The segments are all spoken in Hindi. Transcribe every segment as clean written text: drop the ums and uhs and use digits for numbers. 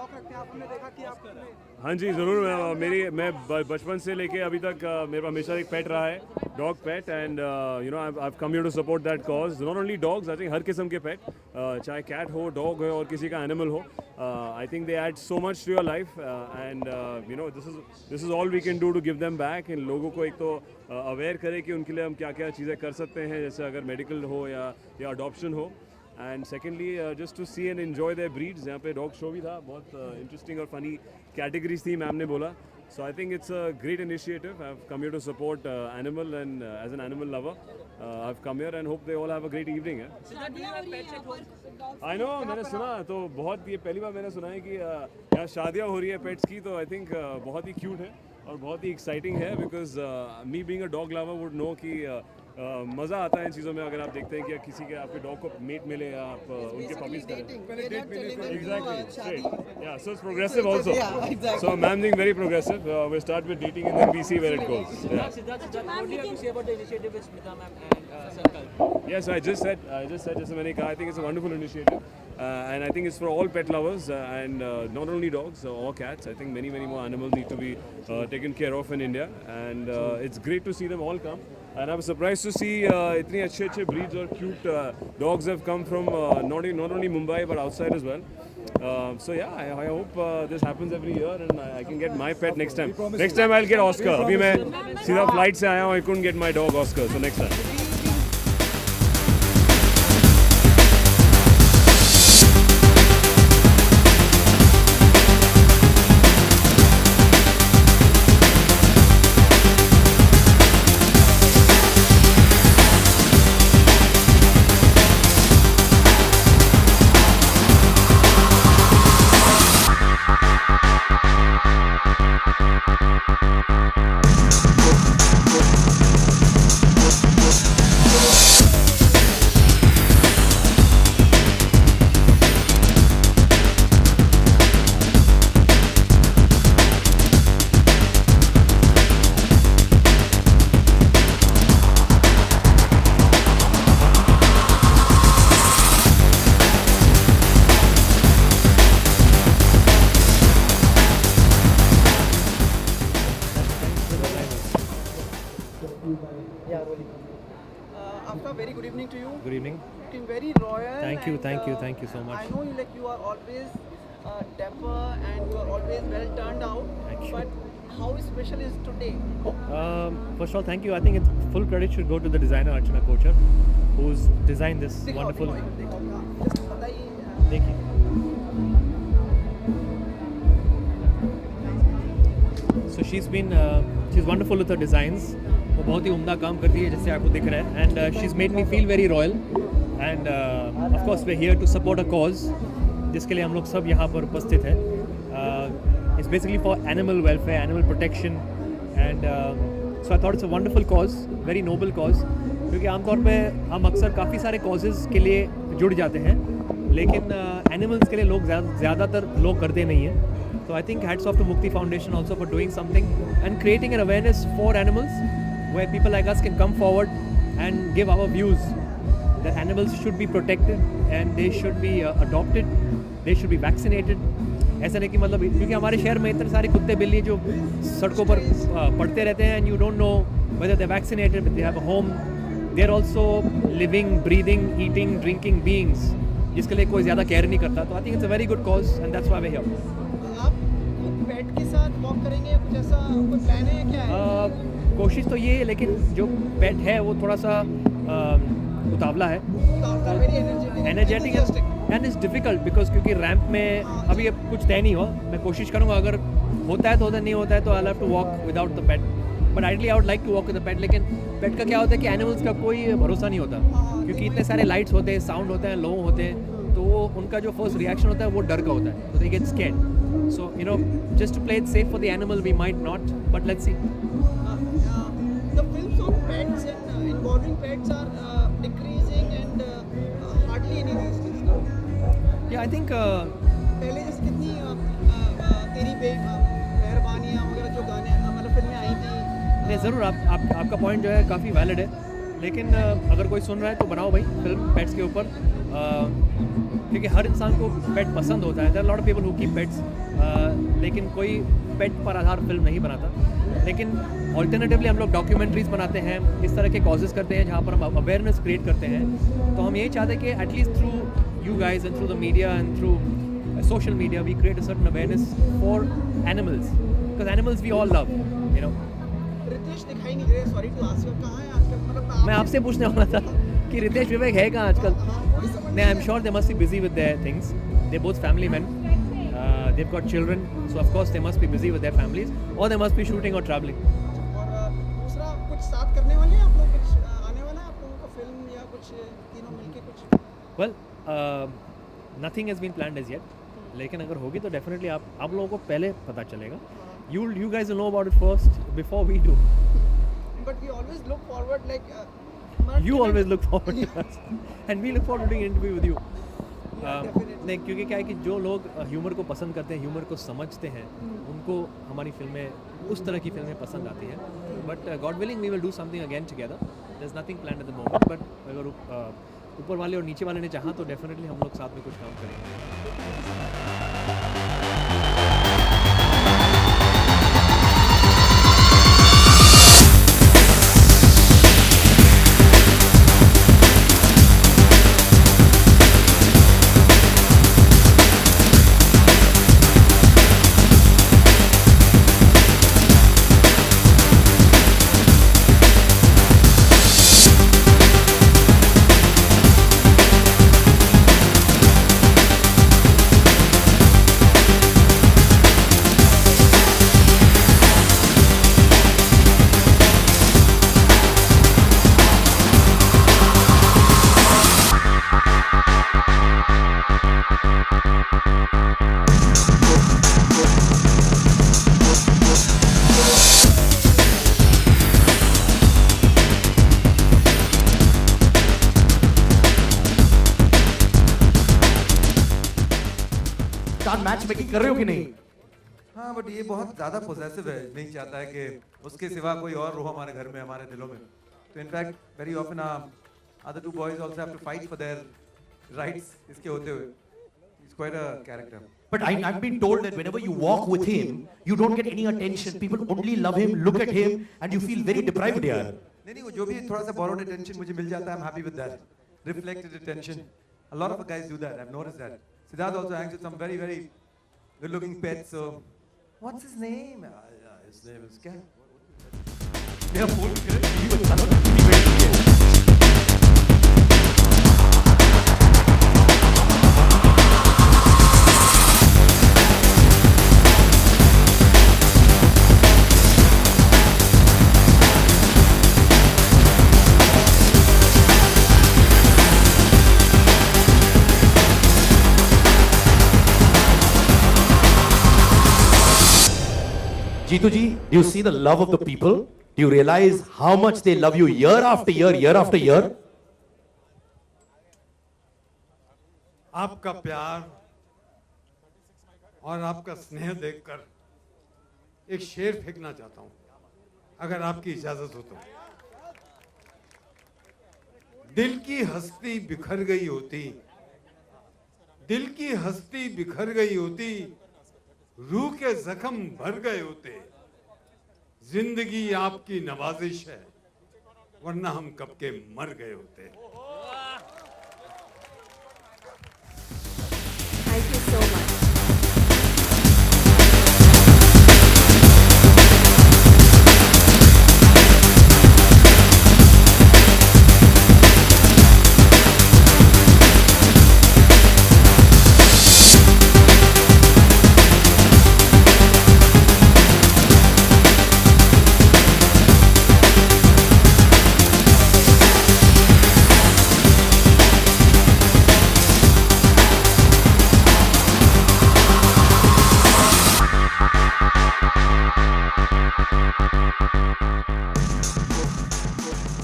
शौक रखते हैं आप? हमने देखा कि आप हाँ जी ज़रूर। मैं बचपन से लेके अभी तक मेरा हमेशा एक पेट रहा है, dog pet, and you know I come here to support that cause. Not only dogs, I think हर किस्म के पेट, चाहे कैट हो, डॉग हो और किसी का एनिमल हो, I think they add so much to your life, and you know this is all we can do to give them back. इन लोगों को एक तो अवेयर करें कि उनके लिए हम क्या क्या चीज़ें कर सकते हैं, जैसे अगर मेडिकल हो या अडॉप्शन हो, and secondly just to see and enjoy their breeds. यहाँ पे डॉग शो भी था, बहुत इंटरेस्टिंग और फनी कैटेगरीज थी, मैम ने बोला। So I think it's a great initiative. I have come here to support animal, and as an animal lover I have come here and hope they all have a great evening. I know, मैंने सुना तो बहुत, ये पहली बार मैंने सुना है कि यहाँ शादियाँ हो रही है पेट्स की, तो आई थिंक बहुत ही क्यूट है और बहुत ही एक्साइटिंग है, because me being a dog lover would know कि मज़ा आता है इन चीज़ों में। अगर आप देखते हैं कि किसी के आपके डॉग को मेट मिले या आप उनके पपीज करें। Exactly. Yeah, so it's progressive also. So I'm being very progressive. We'll start with dating and then we see where it goes. Yeah. Siddharth, what do you have to say about the initiative with Smita ma'am and Circle? Yes, I just said, जैसे मैंने कहा, I think it's a wonderful initiative, and I think it's for all pet lovers, and not only dogs or cats. I think many more animals need to be taken care of in India, and it's great to see them all come. And I'm surprised to see इतनी अच्छे breeds और cute dogs have come from not only Mumbai but outside as well. So yeah, I hope this happens every year and I can get my pet next time. Next time I'll get Oscar. अभी मैं सीधा flight से आया हूँ, I couldn't get my dog Oscar, so next time. After very good evening to you. Good evening. Looking very royal. Thank you so much. I know you are always dapper and you are always well turned out. Thank you. But how special is today? First of all, thank you. I think it's full credit should go to the designer Archana Kochar, who's designed this wonderful. Just बताइए. देखिए. So she's wonderful with her designs. वो बहुत ही उम्दा काम करती है, जैसे आपको दिख रहा है, and she's made me feel very royal, and of course we're here to support a cause जिसके लिए हम लोग सब यहाँ पर उपस्थित हैं. It's basically for animal welfare, animal protection, and so I thought it's a wonderful cause, very noble cause, क्योंकि आमतौर पे हम अक्सर काफ़ी सारे causes के लिए जुड़ जाते हैं, लेकिन animals के लिए लोग ज़्यादातर लोग करते नहीं हैं. So I think hats off to Mukti Foundation also for doing something and creating an awareness for animals, where people like us can come forward and give our views that animals should be protected and they should be adopted, they should be vaccinated. ऐसा नहीं कि मतलब, क्योंकि हमारे शहर में इतने सारे कुत्ते बिल्ली जो सड़कों पर पड़ते रहते हैं, and you don't know whether they're vaccinated, but they have a home. They're also living, breathing, eating, drinking beings जिसके लिए कोई ज़्यादा केयर नहीं करता. तो I think it's a very good cause and that's why we're here. आप पेट के साथ वॉक करेंगे या कुछ ऐसा कोई प्लान है क्या है? कोशिश तो ये है, लेकिन जो पेट है वो थोड़ा सा उतावला है, energetic and it's difficult because क्योंकि रैंप में अभी अब कुछ तय नहीं हुआ. मैं कोशिश करूँगा, अगर होता है तो होता, नहीं होता है तो I have to walk without the pet, but ideally I would like to walk with the pet. लेकिन पेट का क्या होता है कि एनिमल्स का कोई भरोसा नहीं होता, क्योंकि इतने सारे लाइट्स होते हैं, साउंड होते हैं, लोग होते हैं, तो उनका जो फर्स्ट रिएक्शन होता है वो डर का होता है, तो they get scared. So, you know, just to play it safe for the animal, we might not, but let's see. The films on pets and involving pets are decreasing and hardly any these days now. Yeah, I think पहले जैसे कितनी तेरी मेहरबानियाँ वगैरह जो गाने मतलब फिल्में आई थी. नहीं, ज़रूर आपका पॉइंट जो है काफ़ी वैलिड है, लेकिन अगर कोई सुन रहा है तो बनाओ भाई फिल्म पेट्स के ऊपर, क्योंकि हर इंसान को पेट पसंद होता है. There are lot of people who keep pets, लेकिन कोई पेट पर आधार फिल्म नहीं बनाता. लेकिन ऑल्टरनेटिवली हम लोग डॉक्यूमेंट्रीज बनाते हैं, इस तरह के कॉजेज़ करते हैं जहाँ पर हम अवेयरनेस क्रिएट करते हैं. तो हम यही चाहते हैं कि at least through you guys and through the media and through social media we create a certain awareness for animals, because animals we all love, you know. Ritesh दिखाई नहीं दे रहे, सॉरी टू आस्क यू, कहाँ है आजकल? मतलब मैं आपसे पूछने वाला था कि रितेश विवेक है कहाँ आजकल. वही समझ नहीं, I am sure they must be busy with their things. They both family man, they've got children, so of course they must be busy with their families, or they must be shooting or traveling. और दूसरा कुछ साथ करने वाले हैं आप लोग, कुछ आने वाला है आप लोगों का फिल्म या कुछ तीनों मिलके कुछ? Well, nothing has been planned as yet, लेकिन अगर होगी तो डेफिनेटली आप लोगों को पहले पता चलेगा. You guys will know about it first before we do. But we always look forward, like You always look forward to us, and we look forward to doing an interview with you. definitely. नहीं, क्योंकि क्या है कि जो लोग ह्यूमर को पसंद करते हैं, ह्यूमर को समझते हैं, उनको हमारी फिल्में उस तरह की फिल्में पसंद आती हैं. But God willing we will do something again together. There is nothing planned at the moment, but अगर ऊपर वाले और नीचे वाले ने चाहा तो डेफिनेटली हम लोग साथ में कुछ काम करेंगे. मैच मेकिंग कर रहे हो कि नहीं? हाँ बट ये बहुत ज्यादा पोजेसिव है, नहीं चाहता है कि उसके सिवा कोई और हो हमारे घर में, हमारे दिलों में. तो in fact very often other two boys also have to fight for their rights इसके होते हुए. It's quite a character. But I've been told that whenever you walk with him, you don't get any attention. People only love him, look at him, and you feel very deprived यार. नहीं वो जो भी थोड़ा सा borrowed attention मुझे मिल जाता है, I'm happy with that. Reflected attention. A lot of guys do that. I've noticed that. Siddharth also hangs with some very very good-looking pets. So what's his name? His name is क्या? मेरा फोन करे ये बता दो कितनी वेट की है. Jeetu ji, do you see the love of the people? Do you realize how much they love you year after year, year after year? आपका प्यार और आपका स्नेह देखकर एक शेर फेंकना चाहता हूं, अगर आपकी इजाजत हो तो. दिल की हस्ती बिखर गई होती, दिल की हस्ती बिखर गई होती, रूह के जख्म भर गए होते. जिंदगी आपकी नवाजिश है, वरना हम कब के मर गए होते. Thank you so much.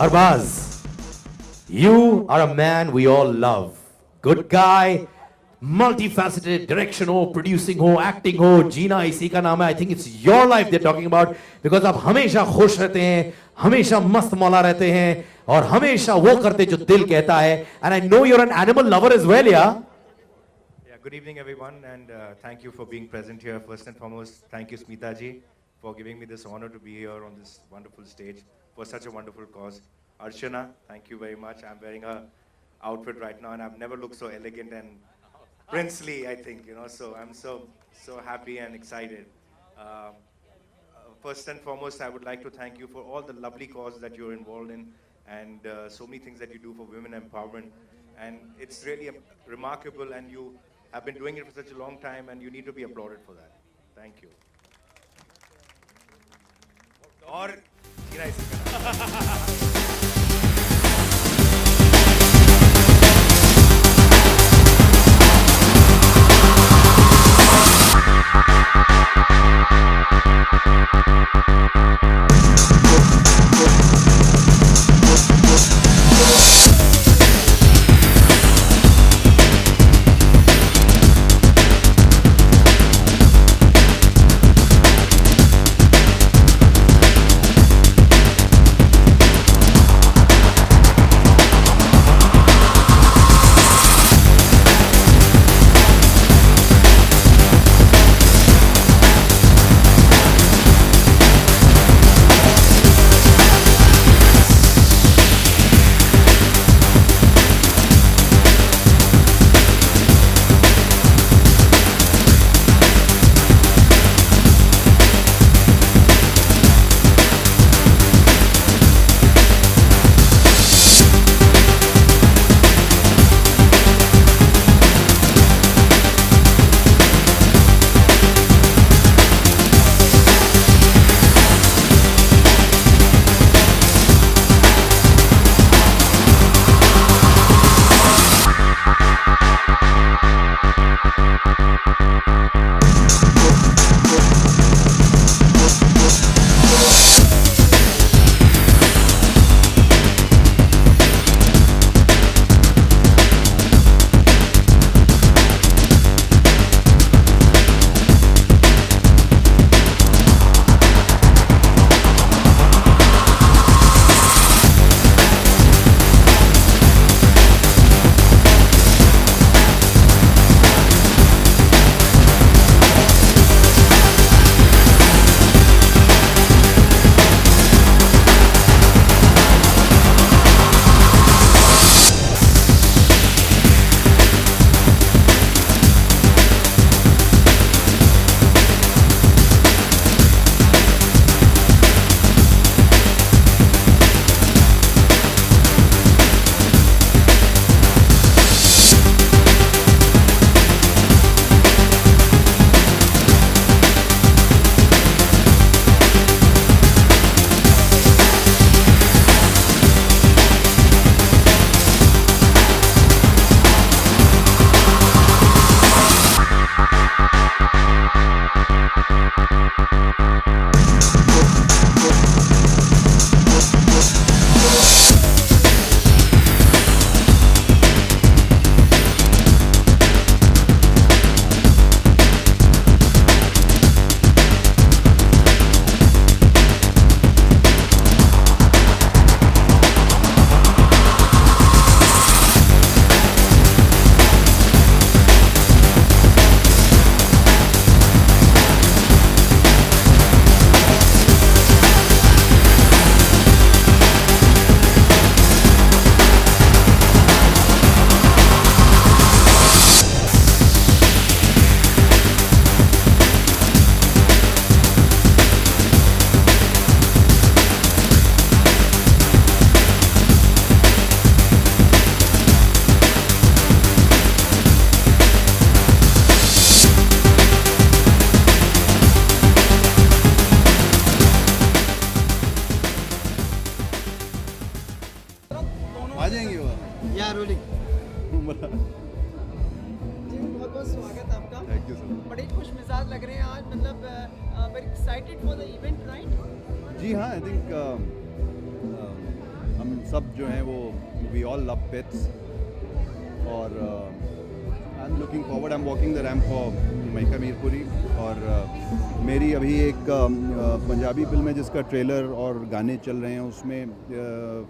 Arbaz, you are a man we all love. Good guy, multifaceted, direction हो, producing हो, acting हो, जीना इसी का नाम है. I think it's your life they're talking about because आप हमेशा खुश रहते हैं, हमेशा मस्त मौला रहते हैं और हमेशा वो करते जो दिल कहता है. And I know you're an animal lover as well, yeah? Yeah, good evening, everyone, and thank you for being present here. First and foremost, thank you, Smita ji, for giving me this honor to be here on this wonderful stage for such a wonderful cause. Archana, thank you very much. I'm wearing a outfit right now, and I've never looked so elegant and princely, I think, you know, so I'm so happy and excited. First and foremost, I would like to thank you for all the lovely causes that you're involved in, and so many things that you do for women empowerment. And it's really remarkable, and you have been doing it for such a long time, and you need to be applauded for that. Thank you. और जीना इसी का बड़े खुश मिजाज लग रहे हैं आज, मतलब very excited for the event, right? जी हाँ, आई थिंक हम सब जो हैं वो वी ऑल लव पेट्स और I am looking forward, I am walking the ramp for Maika Mirpuri और मेरी अभी एक पंजाबी फिल्म है जिसका ट्रेलर और गाने चल रहे हैं, उसमें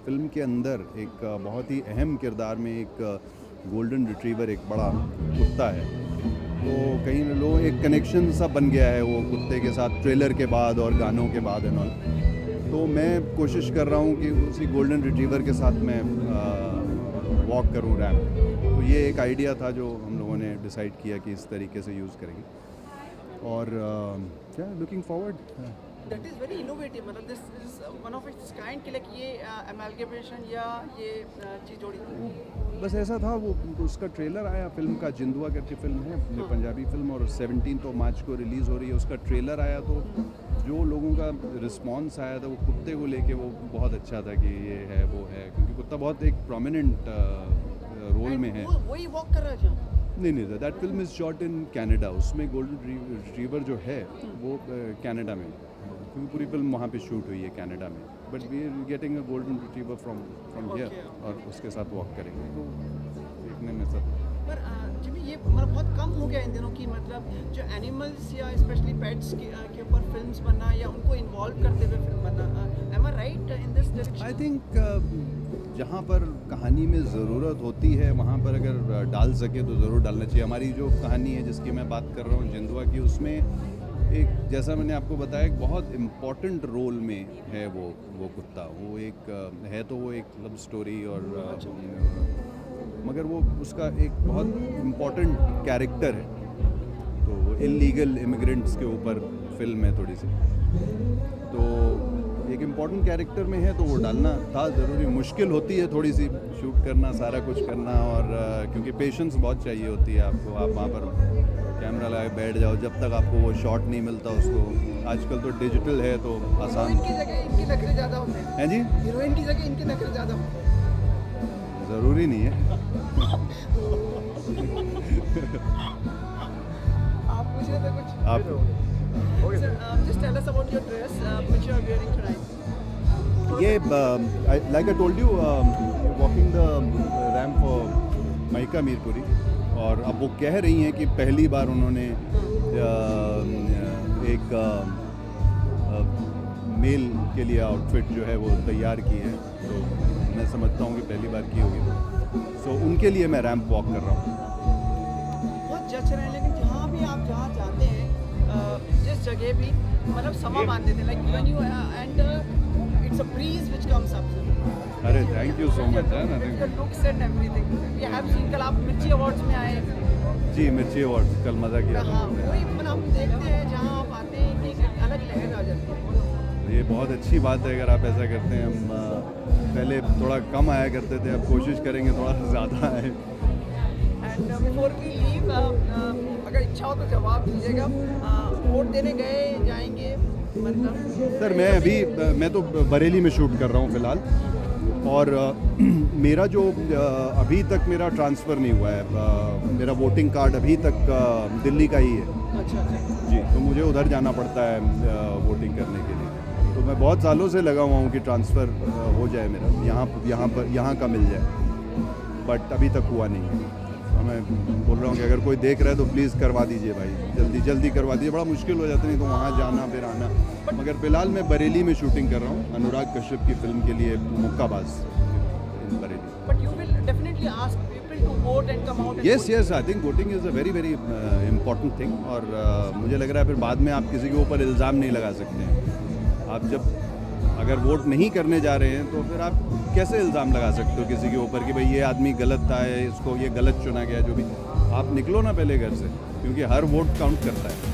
फिल्म के अंदर एक बहुत ही अहम किरदार में एक गोल्डन रिट्रीवर, एक बड़ा कुत्ता है। तो कहीं लोग एक कनेक्शन सा बन गया है वो कुत्ते के साथ ट्रेलर के बाद और गानों के बाद एंड ऑल। तो मैं कोशिश कर रहा हूँ कि उसी गोल्डन रिट्रीवर के साथ मैं वॉक करूँ रैम्प। तो ये एक आइडिया था जो हम लोगों ने डिसाइड किया कि इस तरीके से यूज़ करेंगे और क्या looking forward. That is very innovative. मतलब this is one of its kind कि like ये amalgamation या ये चीज़ जोड़ी थी। बस ऐसा था, वो उसका ट्रेलर आया फिल्म का, जिंदुआ करके फिल्म है पंजाबी फिल्म और 17 मार्च को रिलीज़ हो रही है। उसका ट्रेलर आया तो जो लोगों का रिस्पांस आया था वो कुत्ते को लेके वो बहुत अच्छा था कि ये है वो है, क्योंकि कुत्ता बहुत एक प्रोमिनेंट रोल में है। वही वॉक कर रहा है जहाँ। नहीं, that film is shot in Canada. उसमें गोल्डन रिट्रीवर जो है वो कनाडा में, क्योंकि पूरी फिल्म वहाँ पे शूट हुई है कनाडा में। But we are getting a golden retriever from here और उसके साथ वॉक करेंगे तो देखने में सब। पर जिमी ये मतलब बहुत कम हो गया इन दिनों की, मतलब जो एनिमल्स या स्पेशली पेट्स के ऊपर फिल्म्स बनना या उनको इन्वॉल्व करते हुए फिल्म बनना। Am I right in this direction? I think जहाँ पर कहानी में ज़रूरत होती है वहाँ पर अगर डाल सके तो ज़रूर डालना चाहिए। हमारी जो कहानी है जिसकी मैं बात कर रहा हूँ जिंदुआ की, उसमें एक जैसा मैंने आपको बताया एक बहुत इम्पॉर्टेंट रोल में है वो कुत्ता। वो एक है तो वो एक लव स्टोरी और मगर वो उसका एक बहुत इम्पॉर्टेंट कैरेक्टर है। तो इलीगल इमिग्रेंट्स के ऊपर फिल्म है थोड़ी सी, तो एक इम्पॉर्टेंट कैरेक्टर में है तो वो डालना था ज़रूरी। मुश्किल होती है थोड़ी सी शूट करना, सारा कुछ करना, और क्योंकि पेशेंस बहुत चाहिए होती है आपको। आप वहाँ पर कैमरा लगा के बैठ जाओ, जब तक आपको वो शॉट नहीं मिलता उसको। आजकल तो डिजिटल है तो आसान। हीरोइन की जगह इनके नखरे ज़्यादा होते हैं। हैं जी? हीरोइन की जगह इनके नखरे ज़्यादा होते हैं। ज़रूरी नहीं है। आप पूछ रहे थे कुछ? आप just tell us about your dress which you are wearing tonight. ये like I told you, walking the ramp for mica Mirpuri, और अब वो कह रही हैं कि पहली बार उन्होंने एक मेल के लिए आउटफिट जो है वो तैयार की है। तो मैं समझता हूँ कि पहली बार की होगी। सो उनके लिए मैं रैम्प वॉक कर रहा हूँ। बहुत जच रहे हैं, लेकिन जहाँ भी आप जहाँ जाते हैं जिस जगह भी मतलब समा बांध देते हैं, like when you end it's a breeze which comes up. अरे थैंक यू सो मच यार। Looks and everything we have seen. कल आप मिर्ची अवार्ड्स में आए। जी, मिर्ची अवार्ड कल मज़ा किया था। हाँ, वही मतलब हम देखते हैं जहाँ आप आते हैं कि एक अलग लहर आ जाती है। ये बहुत अच्छी बात है अगर आप ऐसा करते हैं। हम पहले थोड़ा कम आया करते थे, अब कोशिश करेंगे थोड़ा ज़्यादा आए। एंड बिफोर वी लीव, अगर इच्छा हो तो जवाब दीजिएगा। वोट देने गए जाएंगे मतलब? सर मैं तो बरेली में शूट कर रहा हूँ फ़िलहाल, और मेरा जो अभी तक मेरा ट्रांसफ़र नहीं हुआ है। मेरा वोटिंग कार्ड अभी तक दिल्ली का ही है। अच्छा जी, तो मुझे उधर जाना पड़ता है वोटिंग करने के लिए। तो मैं बहुत सालों से लगा हुआ हूँ कि ट्रांसफ़र हो जाए मेरा, यहाँ का मिल जाए, बट अभी तक हुआ नहीं है। मैं बोल रहा हूँ कि अगर कोई देख रहा है तो प्लीज़ करवा दीजिए भाई, जल्दी करवा दीजिए। बड़ा मुश्किल हो जाता है, नहीं तो वहाँ जाना फिर आना। मगर फ़िलहाल मैं बरेली में शूटिंग कर रहा हूँ अनुराग कश्यप की फिल्म के लिए, मुक्काबाज इन Bareilly. But you will definitely ask people to vote and come out and Yes, I think voting is a very important thing। और मुझे लग रहा है फिर बाद में आप किसी के ऊपर इल्ज़ाम नहीं लगा सकते हैं। आप जब अगर वोट नहीं करने जा रहे हैं तो फिर आप कैसे इल्ज़ाम लगा सकते हो किसी के ऊपर कि भाई ये आदमी गलत था, इसको ये गलत चुना गया। जो भी, आप निकलो ना पहले घर से, क्योंकि हर वोट काउंट करता है।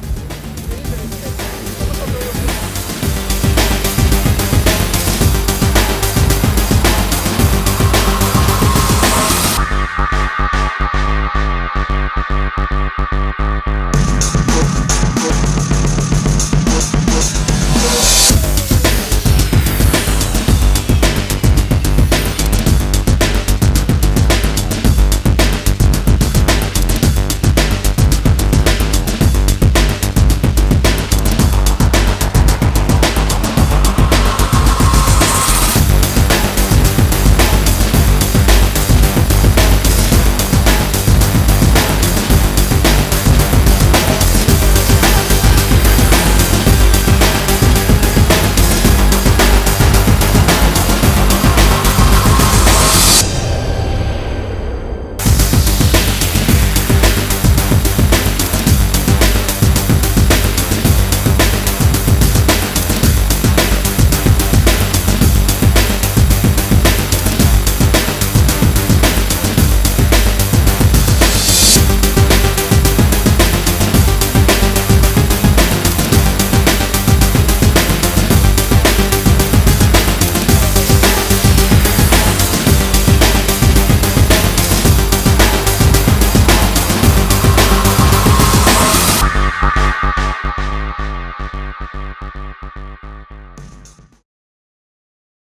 Thank you.